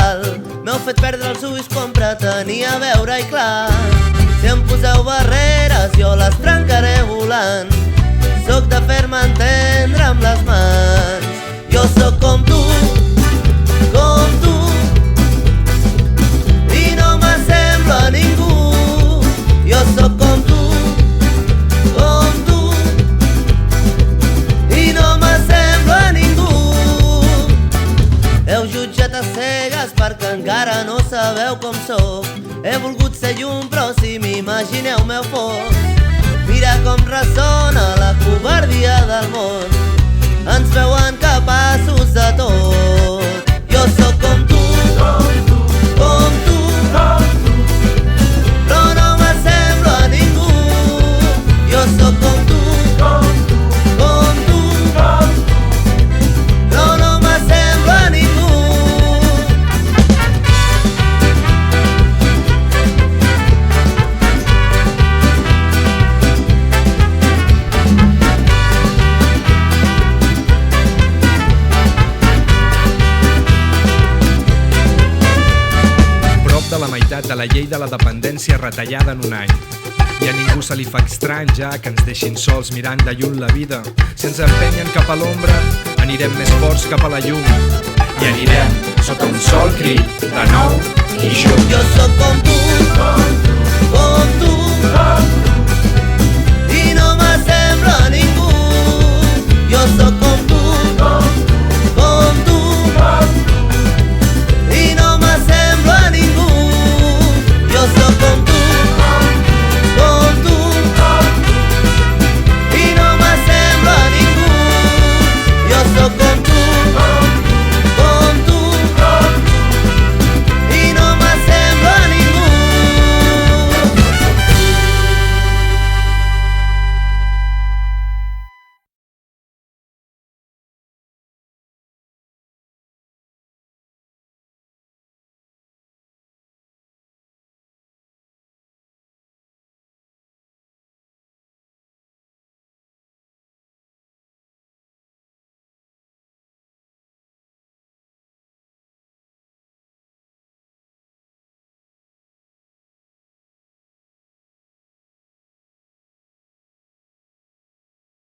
igual. M'heu fet perdre els ulls quan pretenia veure-hi clar. Si em poseu barreres jo les trencaré volant. Soc de fer-me entendre amb les mans. Jo sóc com tu, i no m'assemblo a ningú. Jo sóc com tu, i no m'assemblo a ningú. Heu jutjat a cegues perquè encara no sabeu com sóc. He volgut ser llum però si m'imagineu meu fos. Mira com ressona la covardia del món. Ens veuen capaços de tot. Jo sóc com tu, però no m'assemblo a ningú. Jo sóc com tu, però no m'assemblo a ningú. De la meitat de la llei de la dependència retallada en un any. I a ningú se li fa estrany ja que ens deixin sols mirant de lluny la vida. Si ens empenyen cap a l'ombra, anirem més forts cap a la llum. I anirem sota un sol crit de nou i junts. Jo sóc com tu,